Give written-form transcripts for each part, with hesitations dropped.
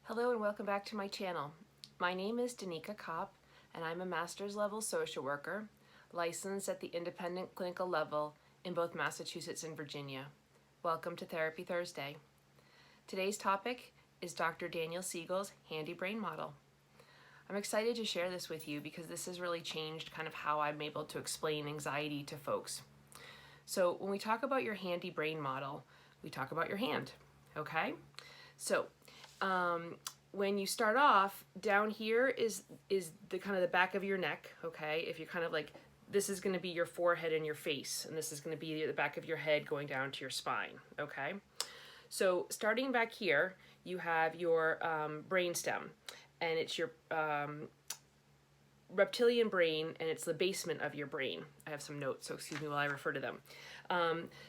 Hello and welcome back to my channel. My name is Dcopplcsw and I'm a master's level social worker, licensed at the independent clinical level in both Massachusetts and Virginia. Welcome to Therapy Thursday. Today's topic is Dr. Daniel Siegel's handy brain model. I'm excited to share this with you because this has really changed kind of how I'm able to explain anxiety to folks. So when we talk about your handy brain model, we talk about your hand, okay? So when you start off, down here is the kind of the back of your neck, okay? If you're kind of like, this is going to be your forehead and your face, and this is going to be the back of your head going down to your spine, okay? So starting back here, you have your brainstem, and it's your reptilian brain, and it's the basement of your brain. I have some notes, so excuse me while I refer to them.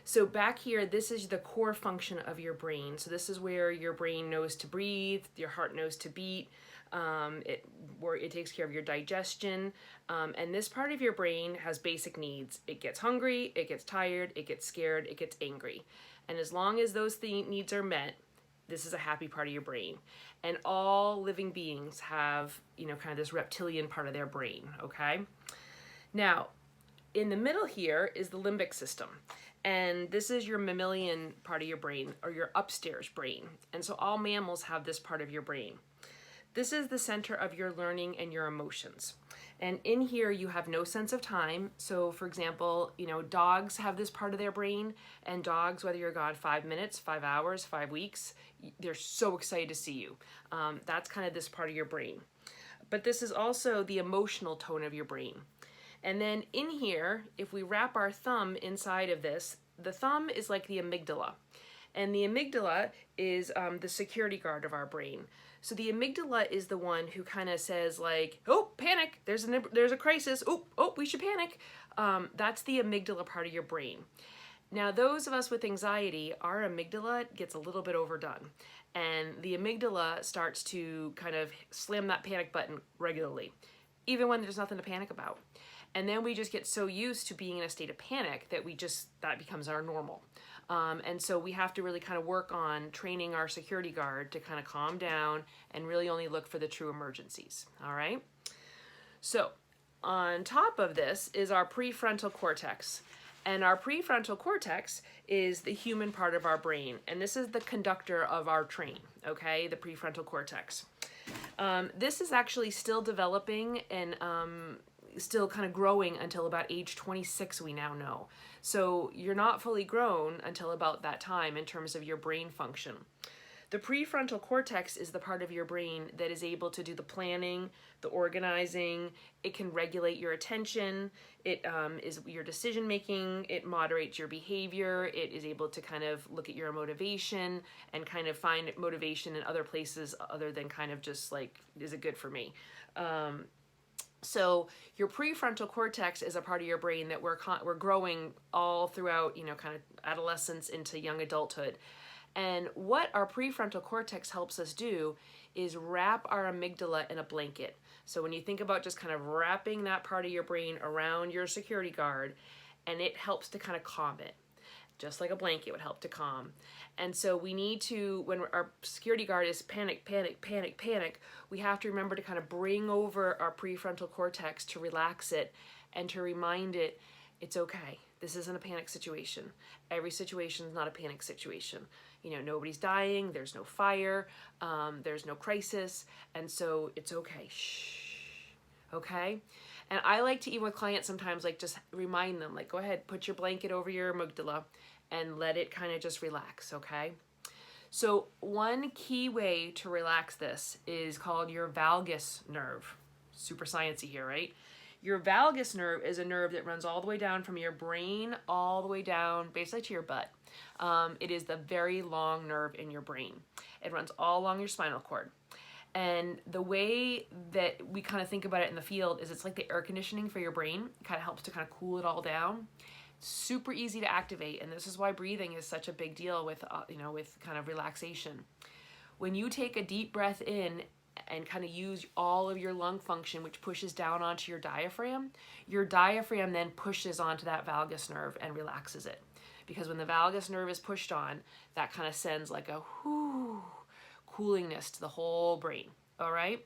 So back here, this is the core function of your brain. So this is where your brain knows to breathe, your heart knows to beat, it takes care of your digestion, and this part of your brain has basic needs. It gets hungry, it gets tired, it gets scared, it gets angry. And as long as those needs are met, this is a happy part of your brain. And all living beings have, kind of this reptilian part of their brain, okay? Now, in the middle here is the limbic system. And this is your mammalian part of your brain, or your upstairs brain. And so all mammals have this part of your brain. This is the center of your learning and your emotions. And in here you have no sense of time. So for example, dogs have this part of their brain, and dogs, whether you're gone 5 minutes, 5 hours, 5 weeks, they're so excited to see you. That's kind of this part of your brain. But this is also the emotional tone of your brain. And then in here, if we wrap our thumb inside of this, the thumb is like the amygdala. And the amygdala is the security guard of our brain. So the amygdala is the one who kind of says like, oh, panic, there's a crisis, oh, we should panic. That's the amygdala part of your brain. Now, those of us with anxiety, our amygdala gets a little bit overdone. And the amygdala starts to kind of slam that panic button regularly, even when there's nothing to panic about. And then we just get so used to being in a state of panic that that becomes our normal. And so we have to really kind of work on training our security guard to kind of calm down and really only look for the true emergencies, all right? So on top of this is our prefrontal cortex. And our prefrontal cortex is the human part of our brain. And this is the conductor of our train, okay? The prefrontal cortex. This is actually still developing and still kind of growing until about age 26, we now know. So you're not fully grown until about that time in terms of your brain function. The prefrontal cortex is the part of your brain that is able to do the planning, the organizing. It can regulate your attention. It is your decision making. It moderates your behavior. It is able to kind of look at your motivation and kind of find motivation in other places other than kind of just like, is it good for me? So your prefrontal cortex is a part of your brain that we're growing all throughout, kind of adolescence into young adulthood. And what our prefrontal cortex helps us do is wrap our amygdala in a blanket. So when you think about just kind of wrapping that part of your brain around your security guard, and it helps to kind of calm it. Just like a blanket would help to calm. And so we need to, when our security guard is panic, panic, panic, panic, we have to remember to kind of bring over our prefrontal cortex to relax it and to remind it, it's okay. This isn't a panic situation. Every situation is not a panic situation. Nobody's dying, there's no fire, there's no crisis, and so it's okay. Shh. Okay? And I like to, even with clients sometimes, like just remind them, like, go ahead, put your blanket over your amygdala and let it kind of just relax, okay? So one key way to relax this is called your valgus nerve. Super sciencey here, right? Your valgus nerve is a nerve that runs all the way down from your brain all the way down basically to your butt. It is the very long nerve in your brain. It runs all along your spinal cord. And the way that we kind of think about it in the field is it's like the air conditioning for your brain. It kind of helps to kind of cool it all down. Super easy to activate, and this is why breathing is such a big deal with with kind of relaxation. When you take a deep breath in and kind of use all of your lung function, which pushes down onto your diaphragm then pushes onto that valgus nerve and relaxes it. Because when the valgus nerve is pushed on, that kind of sends like a whoo, coolingness to the whole brain, all right?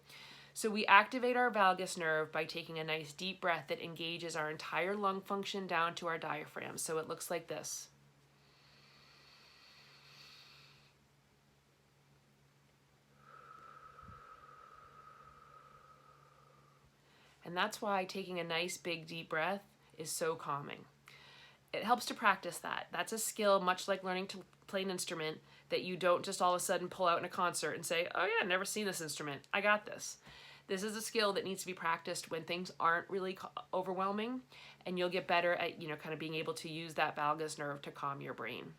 So we activate our valgus nerve by taking a nice deep breath that engages our entire lung function down to our diaphragm. So it looks like this. And that's why taking a nice big deep breath is so calming. It helps to practice that. That's a skill, much like learning to play an instrument, that you don't just all of a sudden pull out in a concert and say, oh yeah, I've never seen this instrument, I got this. This is a skill that needs to be practiced when things aren't really overwhelming, and you'll get better at, kind of being able to use that valgus nerve to calm your brain.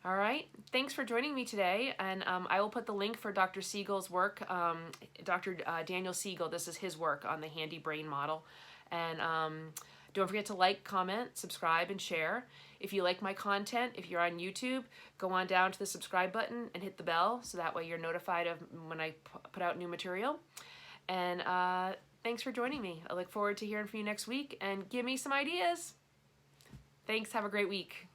All right, thanks for joining me today, and I will put the link for Dr. Siegel's work, Dr. Daniel Siegel. This is his work on the handy brain model. And don't forget to like, comment, subscribe, and share. If you like my content, if you're on YouTube, go on down to the subscribe button and hit the bell, so that way you're notified of when I put out new material. And thanks for joining me. I look forward to hearing from you next week, and give me some ideas. Thanks, have a great week.